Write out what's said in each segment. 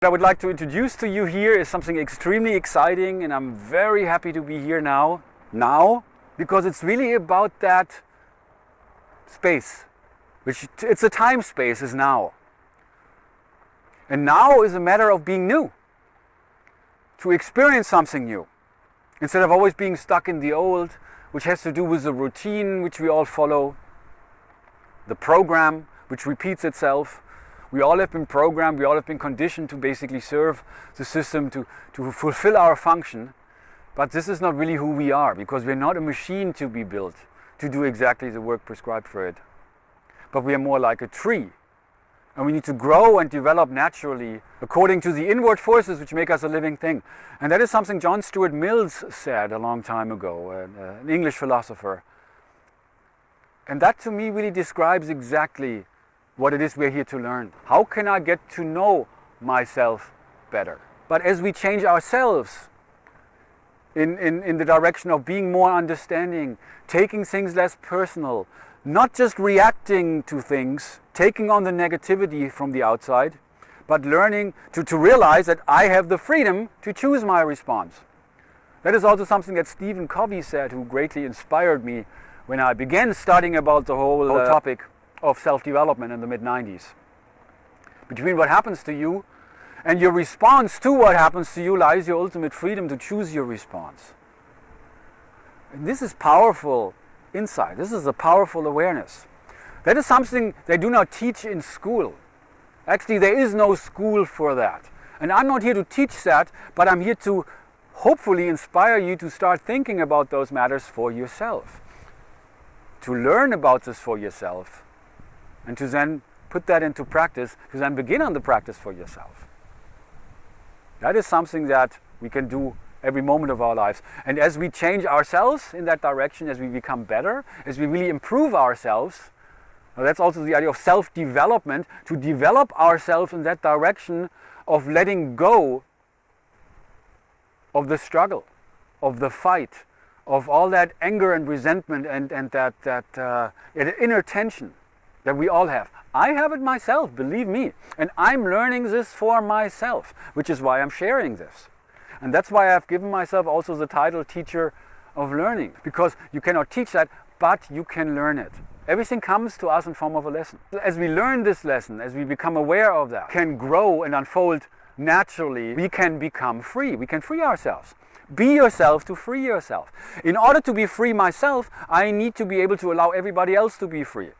What I would like to introduce to you here is something extremely exciting, and I'm very happy to be here now, because it's really about that space, which it's a time space, is now. And now is a matter of being new, to experience something new, instead of always being stuck in the old, which has to do with the routine which we all follow, the program which repeats itself. We all have been programmed, we all have been conditioned to basically serve the system, to fulfill our function. But this is not really who we are, because we're not a machine to be built to do exactly the work prescribed for it. But we are more like a tree. And we need to grow and develop naturally according to the inward forces which make us a living thing. And that is something John Stuart Mills said a long time ago, an English philosopher. And that to me really describes exactly what it is we're here to learn. How can I get to know myself better? But as we change ourselves in the direction of being more understanding, taking things less personal, not just reacting to things, taking on the negativity from the outside, but learning to realize that I have the freedom to choose my response. That is also something that Stephen Covey said, who greatly inspired me when I began studying about the whole topic of self-development in the mid-90s. Between what happens to you and your response to what happens to you lies your ultimate freedom to choose your response. And this is powerful insight. This is a powerful awareness. That is something they do not teach in school. Actually, there is no school for that. And I'm not here to teach that, but I'm here to hopefully inspire you to start thinking about those matters for yourself. To learn about this for yourself, and to then put that into practice, to then begin on the practice for yourself. That is something that we can do every moment of our lives. And as we change ourselves in that direction, as we become better, as we really improve ourselves, now that's also the idea of self-development, to develop ourselves in that direction of letting go of the struggle, of the fight, of all that anger and resentment and that inner tension that we all have. I have it myself, believe me. And I'm learning this for myself, which is why I'm sharing this. And that's why I've given myself also the title Teacher of Learning. Because you cannot teach that, but you can learn it. Everything comes to us in form of a lesson. As we learn this lesson, as we become aware of that, can grow and unfold naturally, we can become free. We can free ourselves. Be yourself to free yourself. In order to be free myself, I need to be able to allow everybody else to be free.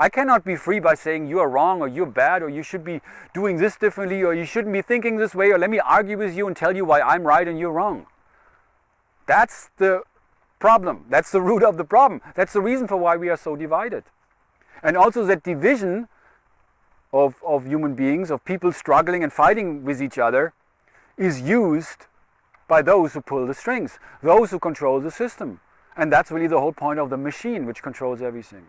I cannot be free by saying you are wrong, or you're bad, or you should be doing this differently, or you shouldn't be thinking this way, or let me argue with you and tell you why I'm right and you're wrong. That's the problem. That's the root of the problem. That's the reason for why we are so divided. And also that division of human beings, of people struggling and fighting with each other, is used by those who pull the strings, those who control the system. And that's really the whole point of the machine which controls everything.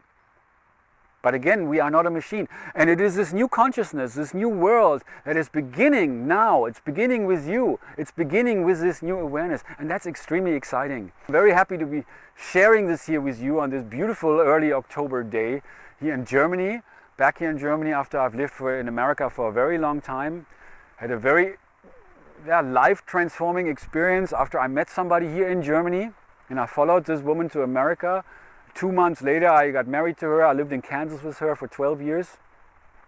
But again, we are not a machine. And it is this new consciousness, this new world that is beginning now. It's beginning with you. It's beginning with this new awareness. And that's extremely exciting. I'm very happy to be sharing this here with you on this beautiful early October day here in Germany. Back here in Germany after I've lived in America for a very long time. Had a very life-transforming experience after I met somebody here in Germany. And I followed this woman to America. 2 months later, I got married to her. I lived in Kansas with her for 12 years.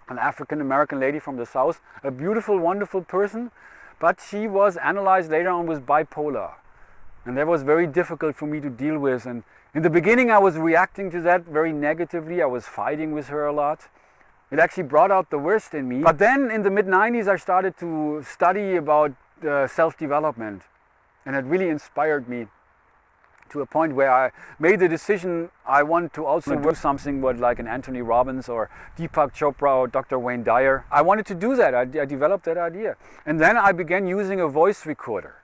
An African-American lady from the South. A beautiful, wonderful person. But she was analyzed later on with bipolar. And that was very difficult for me to deal with. And in the beginning, I was reacting to that very negatively. I was fighting with her a lot. It actually brought out the worst in me. But then in the mid-90s, I started to study about self-development. And it really inspired me to a point where I made the decision I want to also do something with like an Anthony Robbins or Deepak Chopra or Dr. Wayne Dyer. I wanted to do that. I developed that idea. And then I began using a voice recorder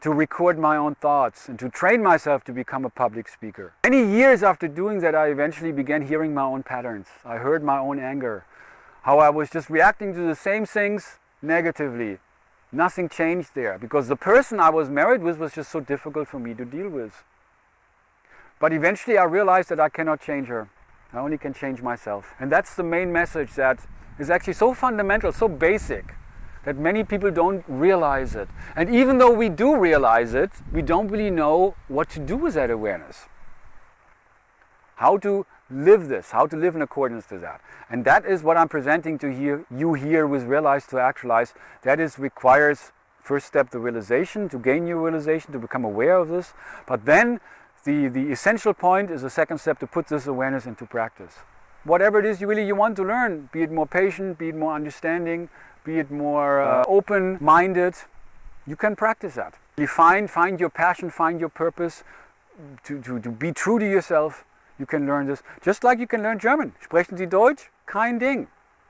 to record my own thoughts and to train myself to become a public speaker. Many years after doing that, I eventually began hearing my own patterns. I heard my own anger, how I was just reacting to the same things negatively. Nothing changed there because the person I was married with was just so difficult for me to deal with. But eventually I realized that I cannot change her. I only can change myself. And that's the main message that is actually so fundamental, so basic, that many people don't realize it. And even though we do realize it, we don't really know what to do with that awareness. How to live this, how to live in accordance to that. And that is what I'm presenting to you here with Realize to Actualize. That requires, first step, the realization, to gain your realization, to become aware of this. But then the essential point is the second step, to put this awareness into practice. Whatever it is you want to learn, be it more patient, be it more understanding, be it more open-minded, you can practice that. You find your passion, find your purpose, to be true to yourself. You can learn this, just like you can learn German. Sprechen Sie Deutsch? Kein Ding.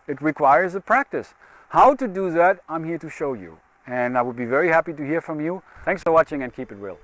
It requires a practice. How to do that, I'm here to show you. And I would be very happy to hear from you. Thanks for watching and keep it real.